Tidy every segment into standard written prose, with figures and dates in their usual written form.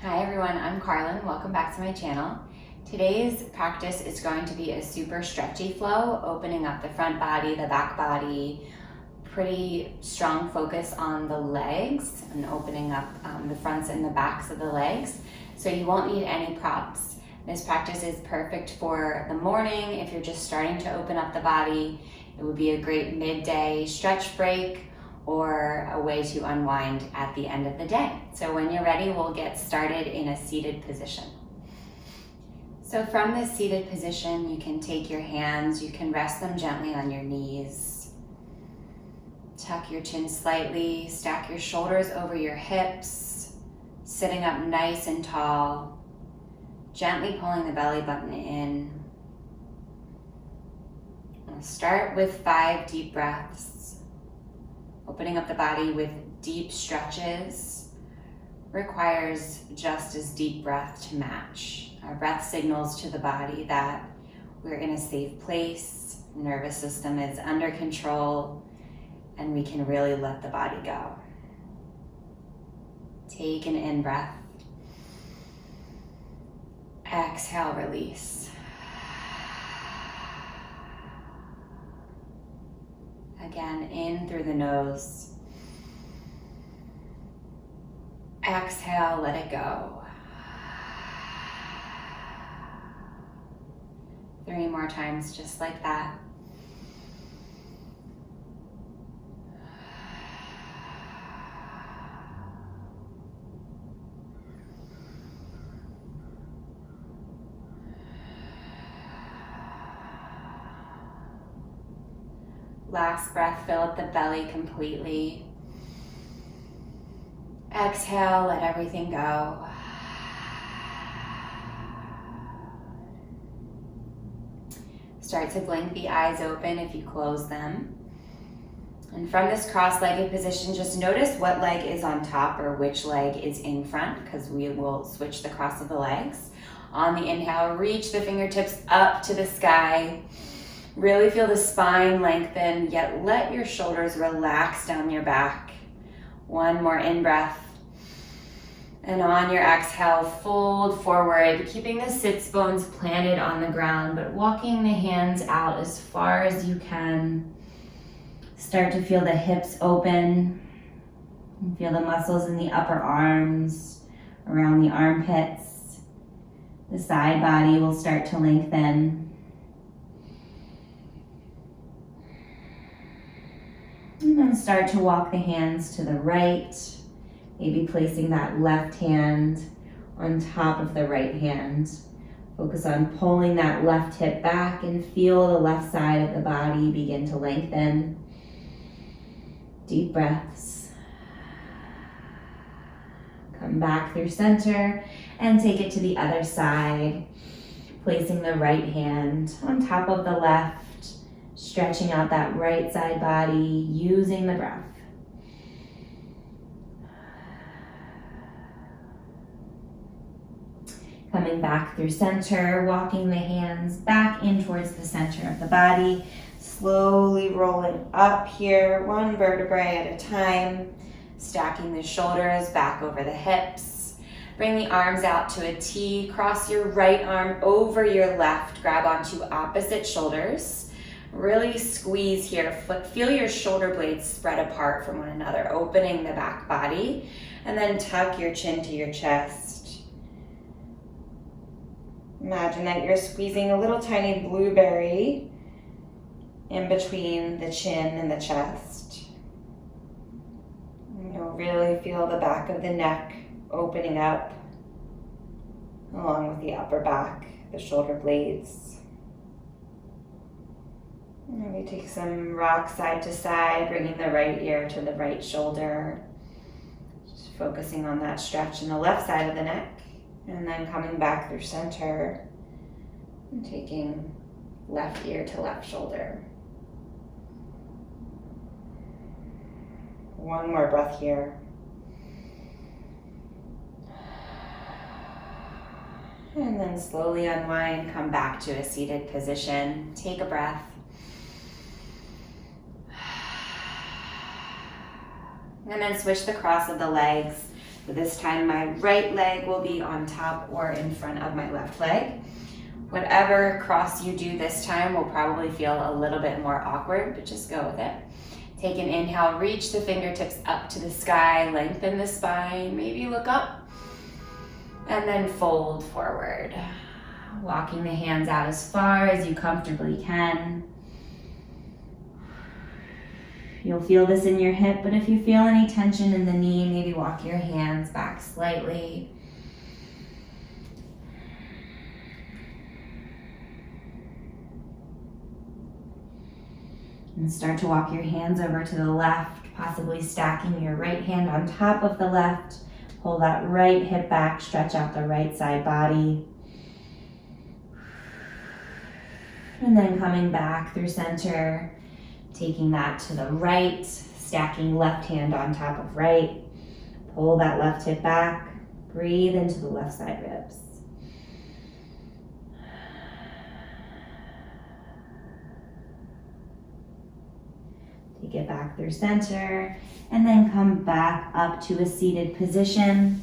Hi everyone, I'm Carlyn. Welcome back to my channel. Today's practice is going to be a super stretchy flow, opening up the front body, the back body, pretty strong focus on the legs and opening up the fronts and the backs of the legs. So you won't need any props. This practice is perfect for the morning. If you're just starting to open up the body, it would be a great midday stretch break or a way to unwind at the end of the day. So when you're ready, we'll get started in a seated position. So from this seated position, you can take your hands, you can rest them gently on your knees. Tuck your chin slightly, stack your shoulders over your hips, sitting up nice and tall, gently pulling the belly button in. We'll start with 5 deep breaths. Opening up the body with deep stretches requires just as deep breath to match. Our breath signals to the body that we're in a safe place, nervous system is under control, and we can really let the body go. Take an in-breath. Exhale, release. Again, in through the nose. Exhale, let it go. 3 more times, just like that. Last breath, fill up the belly completely. Exhale, let everything go. Start to blink the eyes open if you close them. And from this cross-legged position, just notice what leg is on top or which leg is in front, because we will switch the cross of the legs. On the inhale, reach the fingertips up to the sky. Really feel the spine lengthen, yet let your shoulders relax down your back. 1 more in-breath. And on your exhale, fold forward, keeping the sits bones planted on the ground, but walking the hands out as far as you can. Start to feel the hips open. Feel the muscles in the upper arms, around the armpits. The side body will start to lengthen. And then start to walk the hands to the right, maybe placing that left hand on top of the right hand. Focus on pulling that left hip back and feel the left side of the body begin to lengthen. Deep breaths. Come back through center and take it to the other side, placing the right hand on top of the left. Stretching out that right side body, using the breath. Coming back through center, walking the hands back in towards the center of the body. Slowly rolling up here, 1 vertebrae at a time. Stacking the shoulders back over the hips. Bring the arms out to a T. Cross your right arm over your left. Grab onto opposite shoulders. Really squeeze here, feel your shoulder blades spread apart from one another, opening the back body, and then tuck your chin to your chest. Imagine that you're squeezing a little tiny blueberry in between the chin and the chest. And you'll really feel the back of the neck opening up, along with the upper back, the shoulder blades. Maybe take some rock side to side, bringing the right ear to the right shoulder. Just focusing on that stretch in the left side of the neck. And then coming back through center and taking left ear to left shoulder. 1 more breath here. And then slowly unwind, come back to a seated position. Take a breath. And then switch the cross of the legs. But this time my right leg will be on top or in front of my left leg. Whatever cross you do this time will probably feel a little bit more awkward, but just go with it. Take an inhale, reach the fingertips up to the sky, lengthen the spine, maybe look up, and then fold forward. Walking the hands out as far as you comfortably can. You'll feel this in your hip, but if you feel any tension in the knee, maybe walk your hands back slightly. And start to walk your hands over to the left, possibly stacking your right hand on top of the left. Pull that right hip back, stretch out the right side body. And then coming back through center, taking that to the right, stacking left hand on top of right. Pull that left hip back, breathe into the left side ribs. Take it back through center, and then come back up to a seated position.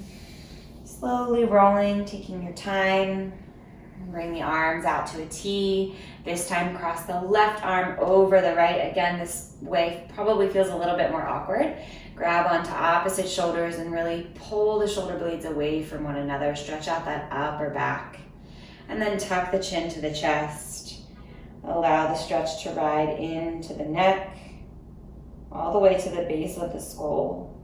Slowly rolling, taking your time. Bring the arms out to a T. This time cross the left arm over the right. Again, this way probably feels a little bit more awkward. Grab onto opposite shoulders and really pull the shoulder blades away from one another. Stretch out that upper back. And then tuck the chin to the chest. Allow the stretch to ride into the neck, all the way to the base of the skull.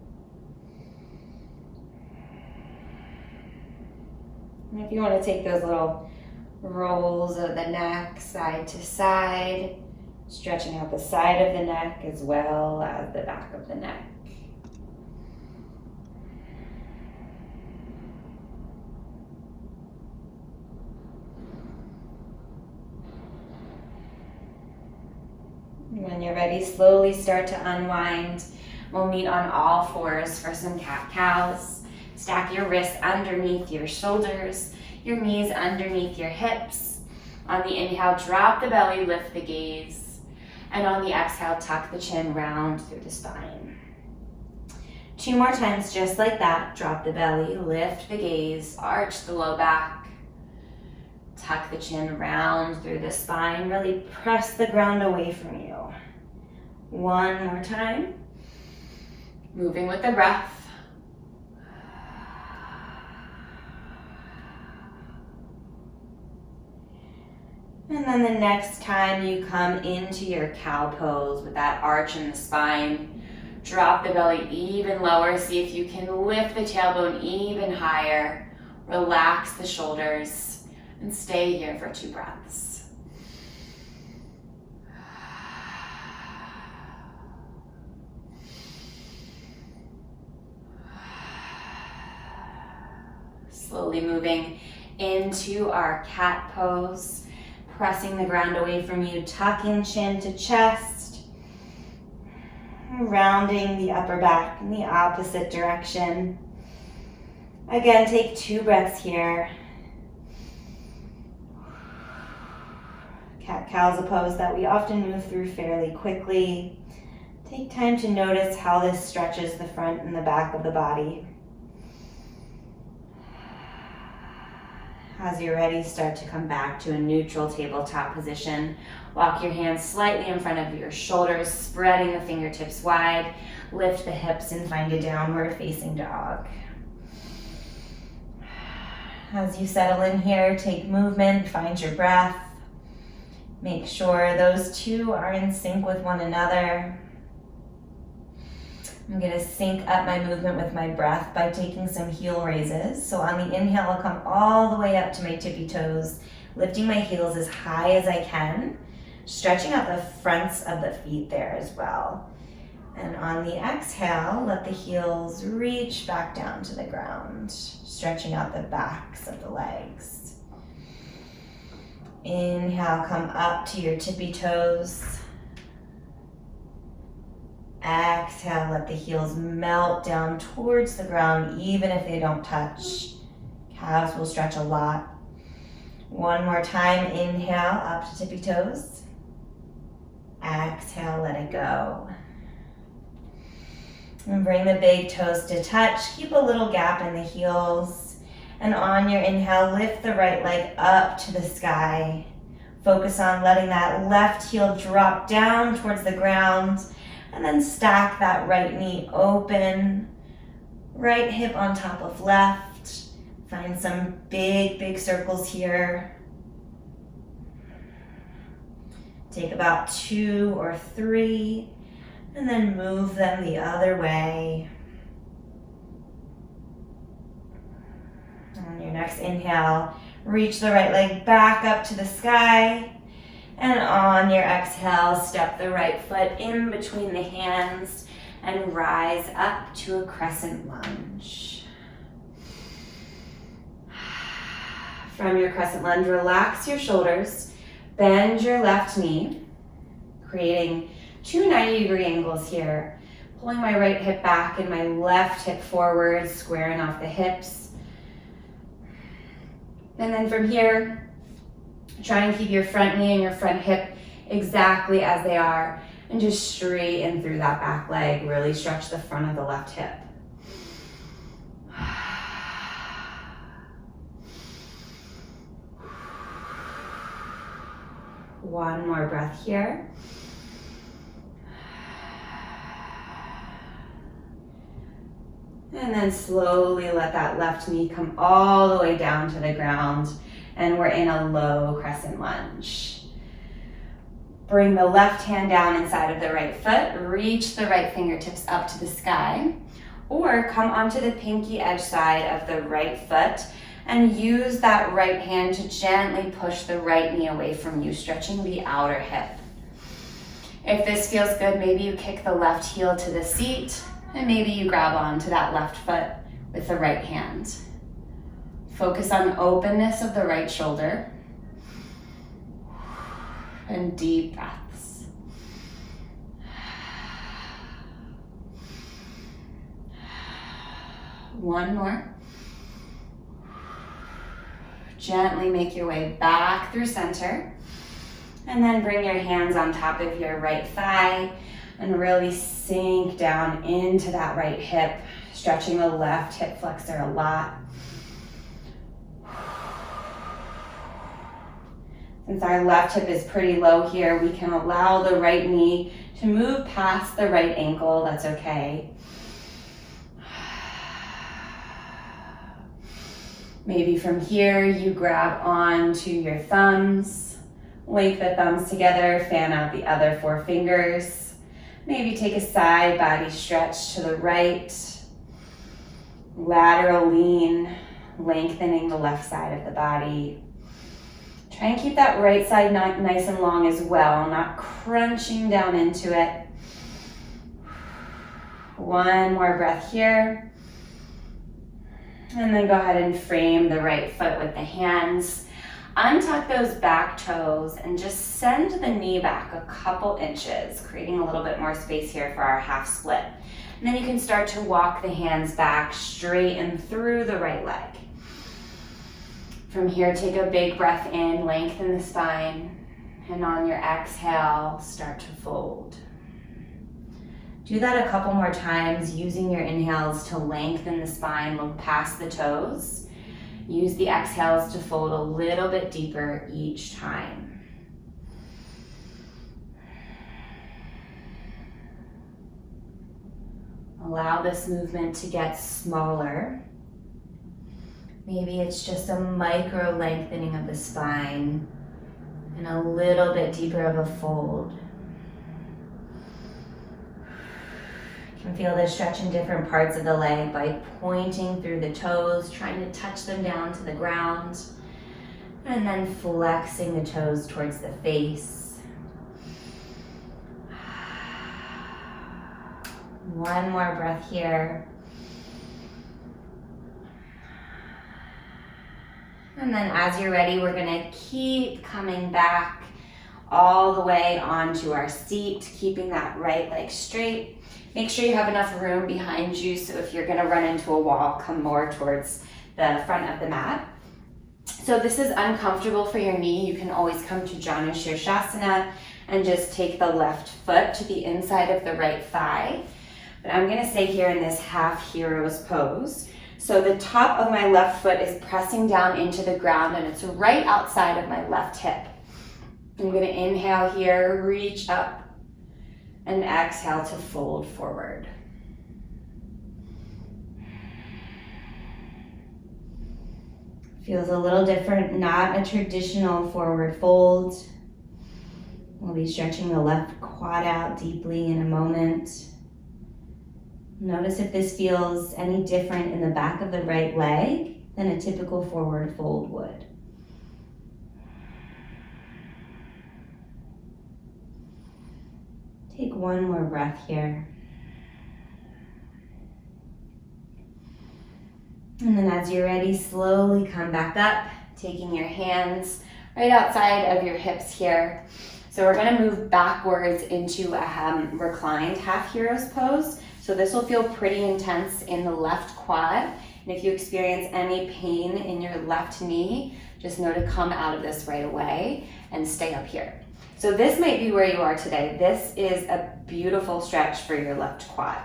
And if you want to take those little rolls of the neck side to side, stretching out the side of the neck as well as the back of the neck. When you're ready, slowly start to unwind. We'll meet on all fours for some cat-cows. Stack your wrists underneath your shoulders, your knees underneath your hips. On the inhale, drop the belly, lift the gaze. And on the exhale, tuck the chin round through the spine. 2 more times just like that. Drop the belly, lift the gaze, arch the low back. Tuck the chin round through the spine. Really press the ground away from you. 1 more time. Moving with the breath. And then the next time you come into your cow pose with that arch in the spine, drop the belly even lower. See if you can lift the tailbone even higher. Relax the shoulders and stay here for 2 breaths. Slowly moving into our cat pose. Pressing the ground away from you, tucking chin to chest, rounding the upper back in the opposite direction. Again, take 2 breaths here. Cat-cow's a pose that we often move through fairly quickly. Take time to notice how this stretches the front and the back of the body. As you're ready, start to come back to a neutral tabletop position. Walk your hands slightly in front of your shoulders, spreading the fingertips wide. Lift the hips and find a downward facing dog. As you settle in here, take movement, find your breath. Make sure those 2 are in sync with one another. I'm going to sync up my movement with my breath by taking some heel raises. So on the inhale, I'll come all the way up to my tippy toes, lifting my heels as high as I can, stretching out the fronts of the feet there as well. And on the exhale, let the heels reach back down to the ground, stretching out the backs of the legs. Inhale, come up to your tippy toes. Exhale, let the heels melt down towards the ground, even if they don't touch. Calves will stretch a lot. 1 more time, inhale, up to tippy toes. Exhale, let it go. And bring the big toes to touch. Keep a little gap in the heels. And on your inhale, lift the right leg up to the sky. Focus on letting that left heel drop down towards the ground. And then stack that right knee open. Right hip on top of left. Find some big, big circles here. Take about 2 or 3, and then move them the other way. On your next inhale, reach the right leg back up to the sky. And on your exhale, step the right foot in between the hands and rise up to a crescent lunge. From your crescent lunge, relax your shoulders. Bend your left knee, creating 2 90-degree angles here. Pulling my right hip back and my left hip forward, squaring off the hips. And then from here, try and keep your front knee and your front hip exactly as they are, and just straighten through that back leg. Really stretch the front of the left hip. One more breath here. And then slowly let that left knee come all the way down to the ground. And we're in a low crescent lunge. Bring the left hand down inside of the right foot. Reach the right fingertips up to the sky. Or come onto the pinky edge side of the right foot and use that right hand to gently push the right knee away from you, stretching the outer hip. If this feels good, maybe you kick the left heel to the seat, and maybe you grab onto that left foot with the right hand. Focus on openness of the right shoulder. And deep breaths. One more. Gently make your way back through center. And then bring your hands on top of your right thigh and really sink down into that right hip, stretching the left hip flexor a lot. Since our left hip is pretty low here, we can allow the right knee to move past the right ankle. That's okay. Maybe from here, you grab onto your thumbs, link the thumbs together, fan out the other 4 fingers. Maybe take a side body stretch to the right, lateral lean, lengthening the left side of the body. Try and keep that right side nice and long as well, not crunching down into it. One more breath here. And then go ahead and frame the right foot with the hands. Untuck those back toes and just send the knee back a couple inches, creating a little bit more space here for our half split. And then you can start to walk the hands back straight and through the right leg. From here, take a big breath in, lengthen the spine, and on your exhale, start to fold. Do that a couple more times, using your inhales to lengthen the spine, look past the toes. Use the exhales to fold a little bit deeper each time. Allow this movement to get smaller. Maybe it's just a micro lengthening of the spine and a little bit deeper of a fold. You can feel the stretch in different parts of the leg by pointing through the toes, trying to touch them down to the ground, and then flexing the toes towards the face. One more breath here. And then as you're ready, we're gonna keep coming back all the way onto our seat, keeping that right leg straight. Make sure you have enough room behind you, so if you're gonna run into a wall, come more towards the front of the mat. So if this is uncomfortable for your knee, you can always come to Janu Shirshasana and just take the left foot to the inside of the right thigh. but I'm gonna stay here in this half hero's pose. So the top of my left foot is pressing down into the ground and it's right outside of my left hip. I'm gonna inhale here, reach up, and exhale to fold forward. Feels a little different, not a traditional forward fold. We'll be stretching the left quad out deeply in a moment. Notice if this feels any different in the back of the right leg than a typical forward fold would. Take one more breath here. And then as you're ready, slowly come back up, taking your hands right outside of your hips here. So we're gonna move backwards into a reclined half hero's pose. So this will feel pretty intense in the left quad. And if you experience any pain in your left knee, just know to come out of this right away and stay up here. So this might be where you are today. This is a beautiful stretch for your left quad.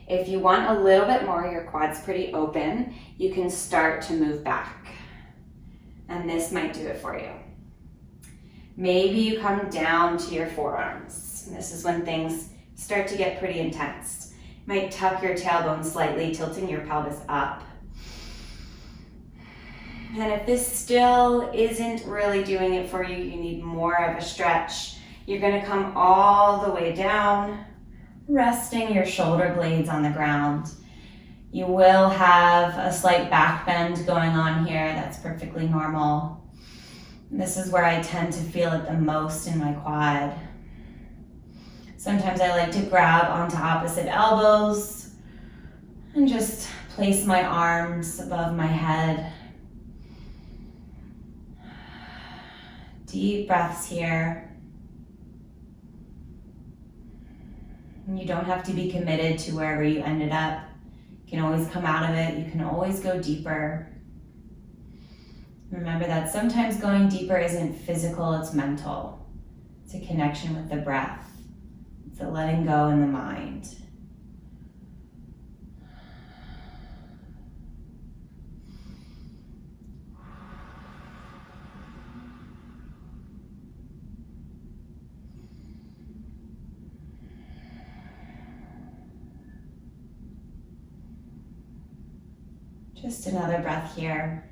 If you want a little bit more, your quad's pretty open, you can start to move back. And this might do it for you. Maybe you come down to your forearms. This is when things start to get pretty intense. You might tuck your tailbone slightly, tilting your pelvis up. And if this still isn't really doing it for you, you need more of a stretch. You're gonna come all the way down, resting your shoulder blades on the ground. You will have a slight back bend going on here. That's perfectly normal. This is where I tend to feel it the most in my quad. Sometimes I like to grab onto opposite elbows and just place my arms above my head. Deep breaths here. And you don't have to be committed to wherever you ended up. You can always come out of it. You can always go deeper. Remember that sometimes going deeper isn't physical, it's mental. It's a connection with the breath. It's a letting go in the mind. Just another breath here.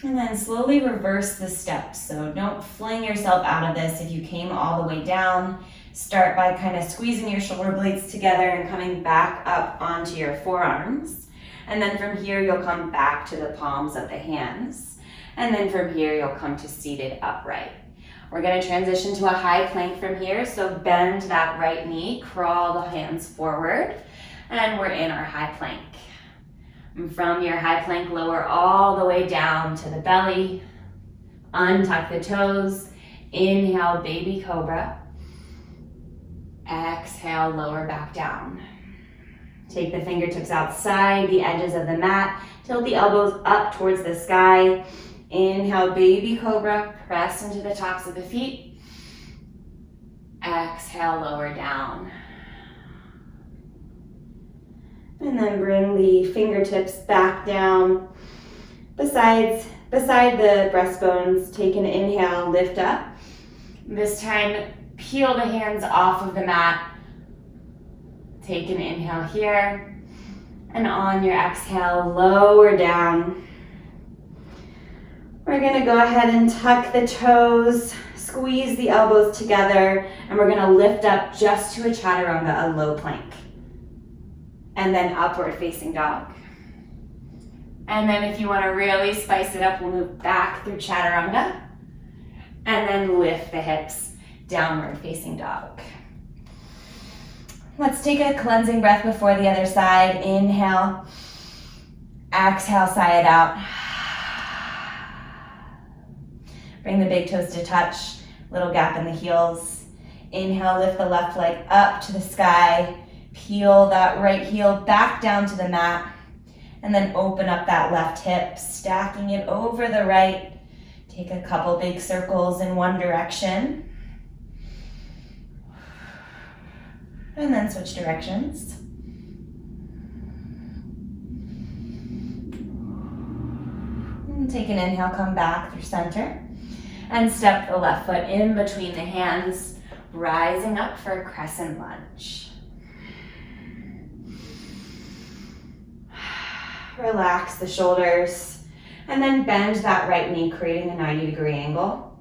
And then slowly reverse the steps. So don't fling yourself out of this. If you came all the way down, start by kind of squeezing your shoulder blades together and coming back up onto your forearms. And then from here, you'll come back to the palms of the hands. And then from here, you'll come to seated upright. We're gonna transition to a high plank from here. So bend that right knee, crawl the hands forward, and we're in our high plank. And from your high plank, lower all the way down to the belly. Untuck the toes. Inhale, baby cobra. Exhale, lower back down. Take the fingertips outside the edges of the mat. Tilt the elbows up towards the sky. Inhale, baby cobra. Press into the tops of the feet. Exhale, lower down. And then bring the fingertips back down beside the breastbones. Take an inhale, lift up. This time, peel the hands off of the mat. Take an inhale here. And on your exhale, lower down. We're gonna go ahead and tuck the toes, squeeze the elbows together, and we're gonna lift up just to a chaturanga, a low plank. And then upward facing dog. And then if you want to really spice it up, we'll move back through chaturanga and then lift the hips, downward facing dog. Let's take a cleansing breath before the other side. Inhale, exhale, sigh it out. Bring the big toes to touch, little gap in the heels. Inhale, lift the left leg up to the sky. Peel that right heel back down to the mat, and then open up that left hip, stacking it over the right. Take a couple big circles in one direction. And then switch directions. And take an inhale, come back through center. And step the left foot in between the hands, rising up for a crescent lunge. Relax the shoulders, and then bend that right knee, creating a 90-degree angle,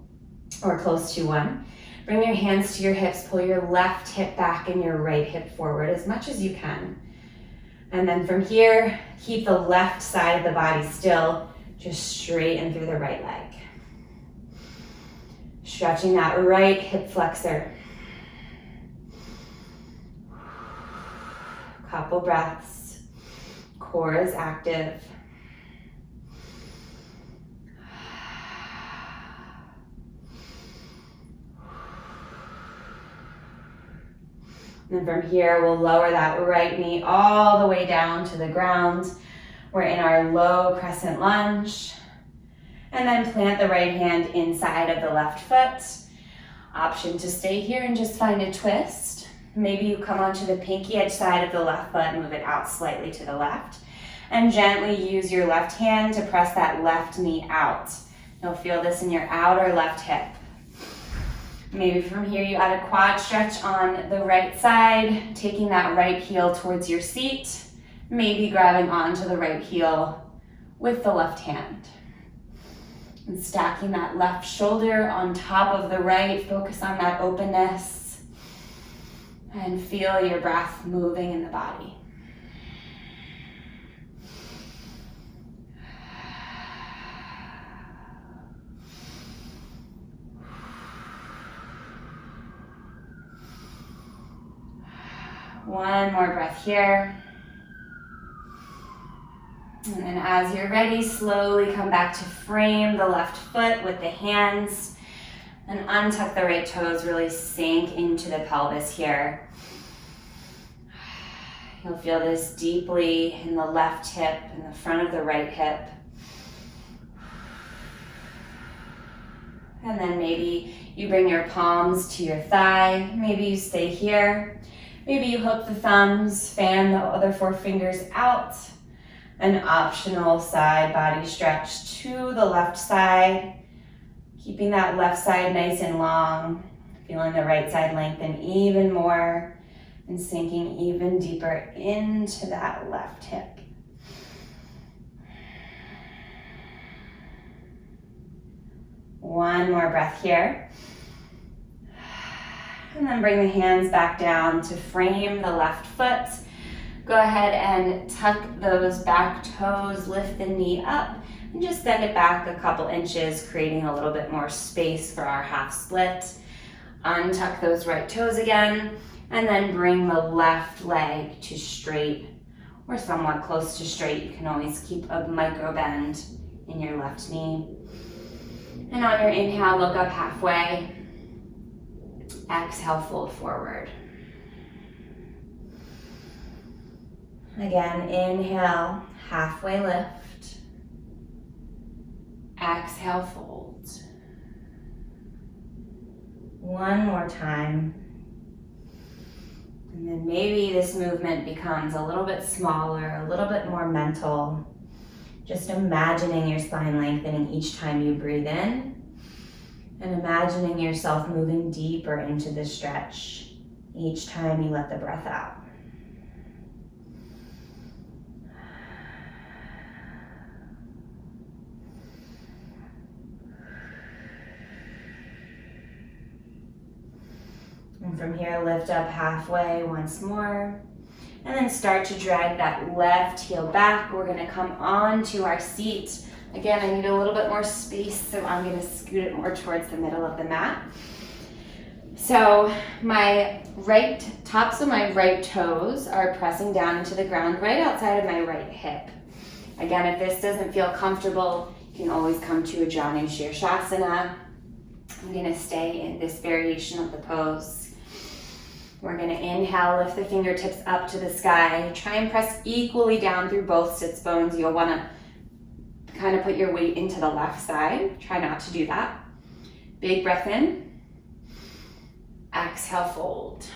or close to one. Bring your hands to your hips, pull your left hip back and your right hip forward as much as you can. And then from here, keep the left side of the body still, just straighten through the right leg. Stretching that right hip flexor. Couple breaths. Core is active. And from here, we'll lower that right knee all the way down to the ground. We're in our low crescent lunge. And then plant the right hand inside of the left foot. Option to stay here and just find a twist. Maybe you come onto the pinky edge side of the left foot, move it out slightly to the left. And gently use your left hand to press that left knee out. You'll feel this in your outer left hip. Maybe from here you add a quad stretch on the right side, taking that right heel towards your seat, maybe grabbing onto the right heel with the left hand. And stacking that left shoulder on top of the right, focus on that openness, and feel your breath moving in the body. One more breath here. And then as you're ready, slowly come back to frame the left foot with the hands and untuck the right toes, really sink into the pelvis here. You'll feel this deeply in the left hip and the front of the right hip. And then maybe you bring your palms to your thigh. Maybe you stay here. Maybe you hook the thumbs, fan the other four fingers out. An optional side body stretch to the left side, keeping that left side nice and long, feeling the right side lengthen even more, and sinking even deeper into that left hip. One more breath here. And then bring the hands back down to frame the left foot. Go ahead and tuck those back toes, lift the knee up, and just bend it back a couple inches, creating a little bit more space for our half split. Untuck those right toes again, and then bring the left leg to straight or somewhat close to straight. You can always keep a micro bend in your left knee. And on your inhale, look up halfway. Exhale, fold forward. Again, inhale, halfway lift. Exhale, fold. One more time. And then maybe this movement becomes a little bit smaller, a little bit more mental. Just imagining your spine lengthening each time you breathe in, and imagining yourself moving deeper into the stretch each time you let the breath out. And from here, lift up halfway once more. And then start to drag that left heel back. We're gonna come onto our seat. Again, I need a little bit more space, so I'm gonna scoot it more towards the middle of the mat. So my tops of my right toes are pressing down into the ground right outside of my right hip. Again, if this doesn't feel comfortable, you can always come to a Janu Shirshasana. I'm gonna stay in this variation of the pose. We're gonna inhale, lift the fingertips up to the sky. Try and press equally down through both sits bones. You'll wanna kind of put your weight into the left side. Try not to do that. Big breath in. Exhale, fold.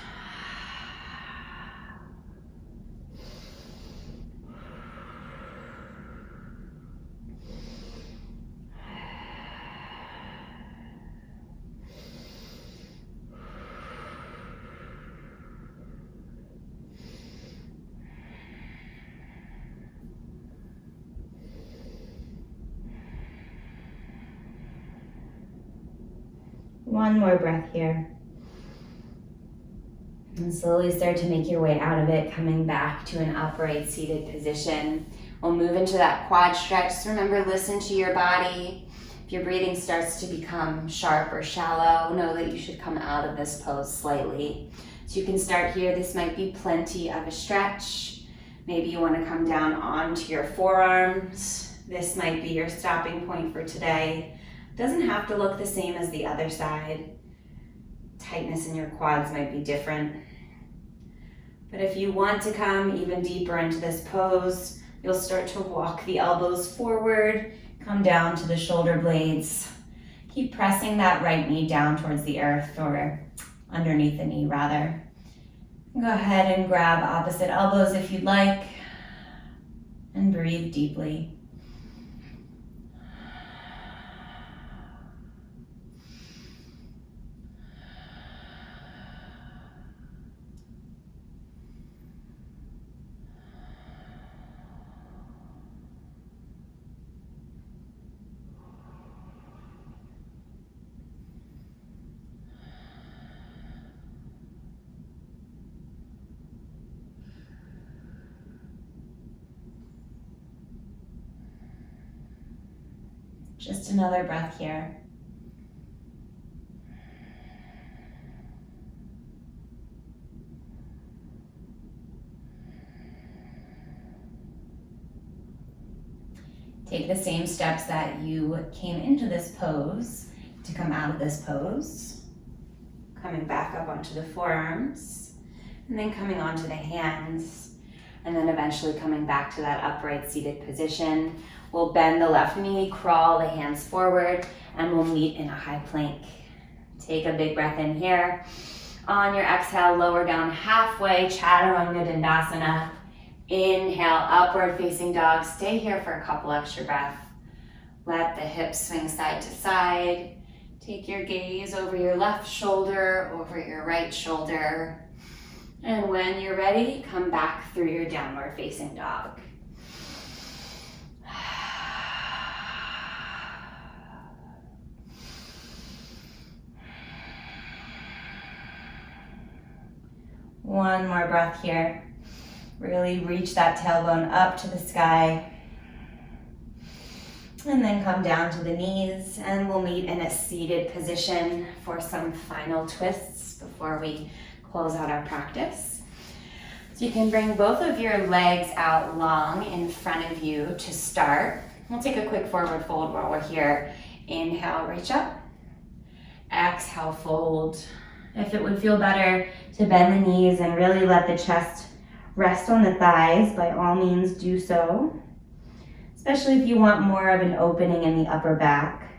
One more breath here. And slowly start to make your way out of it, coming back to an upright seated position. We'll move into that quad stretch. So remember, listen to your body. If your breathing starts to become sharp or shallow, know that you should come out of this pose slightly. So you can start here. This might be plenty of a stretch. Maybe you want to come down onto your forearms. This might be your stopping point for today. Doesn't have to look the same as the other side. Tightness in your quads might be different. But if you want to come even deeper into this pose, you'll start to walk the elbows forward, come down to the shoulder blades. Keep pressing that right knee down towards the earth, or underneath the knee rather. Go ahead and grab opposite elbows if you'd like, and breathe deeply. Just another breath here. Take the same steps that you came into this pose to come out of this pose. Coming back up onto the forearms, and then coming onto the hands, and then eventually coming back to that upright seated position. We'll bend the left knee, crawl the hands forward, and we'll meet in a high plank. Take a big breath in here. On your exhale, lower down halfway, Chaturanga Dandasana. Inhale, upward facing dog. Stay here for a couple extra breaths. Let the hips swing side to side. Take your gaze over your left shoulder, over your right shoulder. And when you're ready, come back through your downward facing dog. One more breath here. Really reach that tailbone up to the sky. And then come down to the knees, and we'll meet in a seated position for some final twists before we close out our practice. So you can bring both of your legs out long in front of you to start. We'll take a quick forward fold while we're here. Inhale, reach up. Exhale, fold. If it would feel better to bend the knees and really let the chest rest on the thighs, by all means do so. Especially if you want more of an opening in the upper back.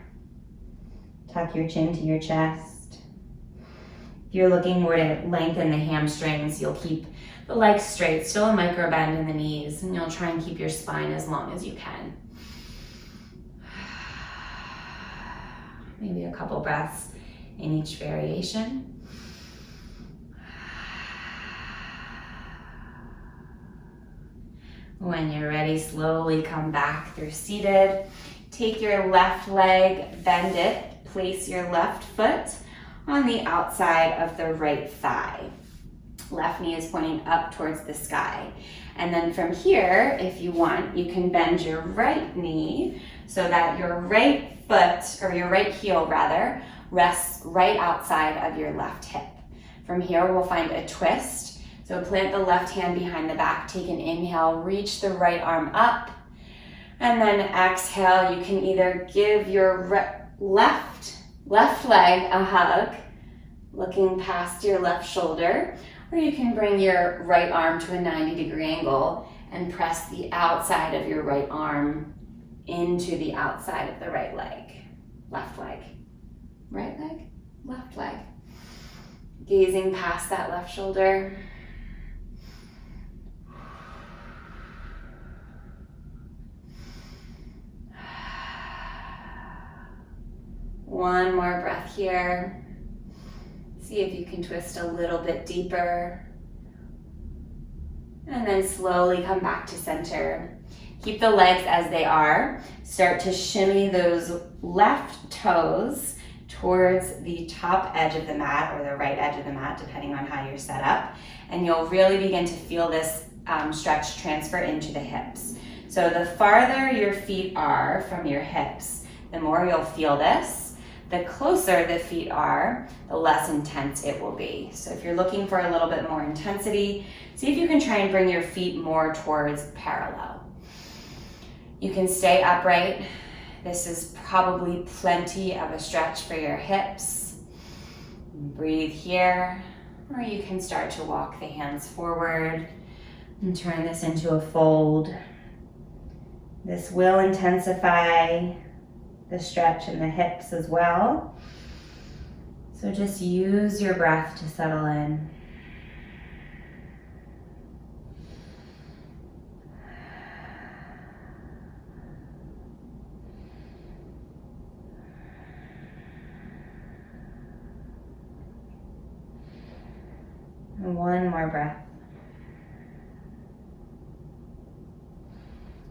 Tuck your chin to your chest. If you're looking more to lengthen the hamstrings, you'll keep the legs straight, still a micro bend in the knees, and you'll try and keep your spine as long as you can. Maybe a couple breaths in each variation. When you're ready, slowly come back through seated. Take your left leg, bend it, place your left foot on the outside of the right thigh. Left knee is pointing up towards the sky. And then from here, if you want, you can bend your right knee so that your right foot, or your right heel rather, rests right outside of your left hip. From here, we'll find a twist. So plant the left hand behind the back, take an inhale, reach the right arm up, and then exhale. You can either give your left leg a hug, looking past your left shoulder, or you can bring your right arm to a 90-degree angle and press the outside of your right arm into the outside of the right leg. Left leg, right leg, left leg. Gazing past that left shoulder. One more breath here. See if you can twist a little bit deeper. And then slowly come back to center. Keep the legs as they are. Start to shimmy those left toes towards the top edge of the mat or the right edge of the mat, depending on how you're set up. And you'll really begin to feel this stretch transfer into the hips. So the farther your feet are from your hips, the more you'll feel this. The closer the feet are, the less intense it will be. So if you're looking for a little bit more intensity, see if you can try and bring your feet more towards parallel. You can stay upright. This is probably plenty of a stretch for your hips. Breathe here, or you can start to walk the hands forward and turn this into a fold. This will intensify the stretch in the hips as well. So just use your breath to settle in. And one more breath.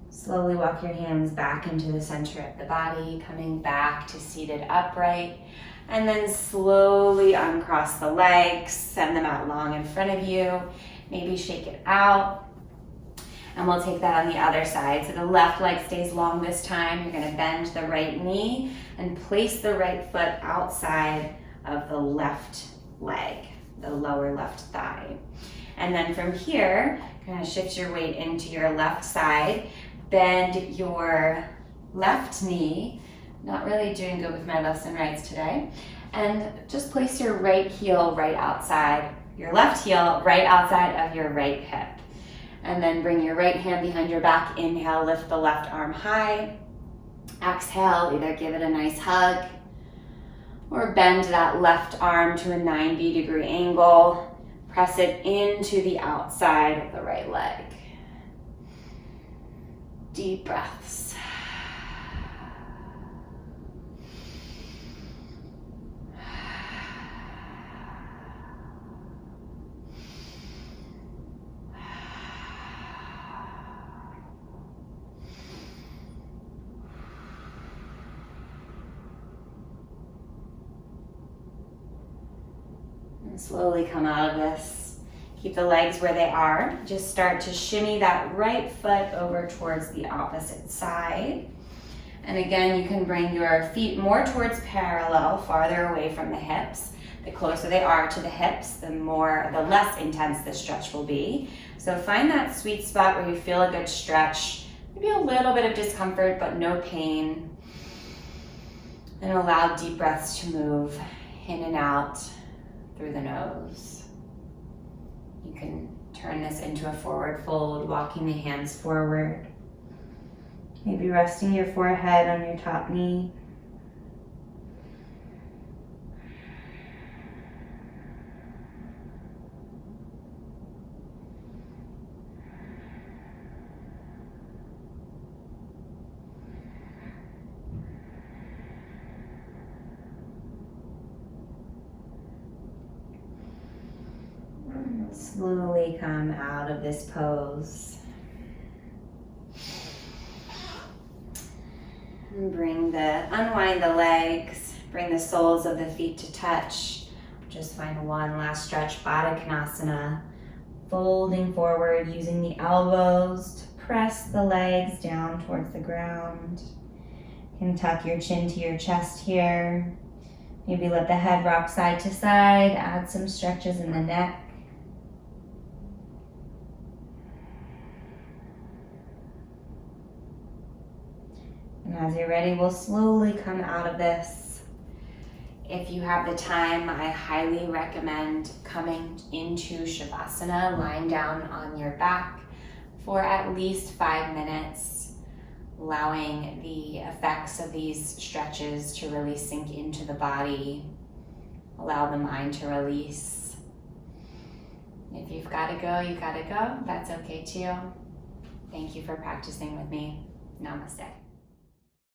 Slowly walk your hands back into the center of the body, coming back to seated upright, and then slowly uncross the legs, send them out long in front of you, maybe shake it out, and we'll take that on the other side. So the left leg stays long this time. You're gonna bend the right knee and place the right foot outside of the left leg, the lower left thigh. And then from here, kind of shift your weight into your left side, bend your left knee, not really doing good with my lefts and rights today, and just place your right heel right outside, your left heel right outside of your right hip. And then bring your right hand behind your back, inhale, lift the left arm high. Exhale, either give it a nice hug or bend that left arm to a 90-degree angle. Press it into the outside of the right leg. Deep breaths. And slowly come out of this. Keep the legs where they are. Just start to shimmy that right foot over towards the opposite side. And again, you can bring your feet more towards parallel, farther away from the hips. The closer they are to the hips, the less intense the stretch will be. So find that sweet spot where you feel a good stretch, maybe a little bit of discomfort, but no pain. And allow deep breaths to move in and out through the nose. You can turn this into a forward fold, walking the hands forward. Maybe resting your forehead on your top knee. Slowly come out of this pose. And unwind the legs, bring the soles of the feet to touch. Just find one last stretch, Baddha Konasana. Folding forward, using the elbows to press the legs down towards the ground. You can tuck your chin to your chest here. Maybe let the head rock side to side, add some stretches in the neck. And as you're ready, we'll slowly come out of this. If you have the time, I highly recommend coming into Shavasana, lying down on your back for at least 5 minutes, allowing the effects of these stretches to really sink into the body, allow the mind to release. If you've got to go, you got to go. That's okay too. Thank you for practicing with me. Namaste.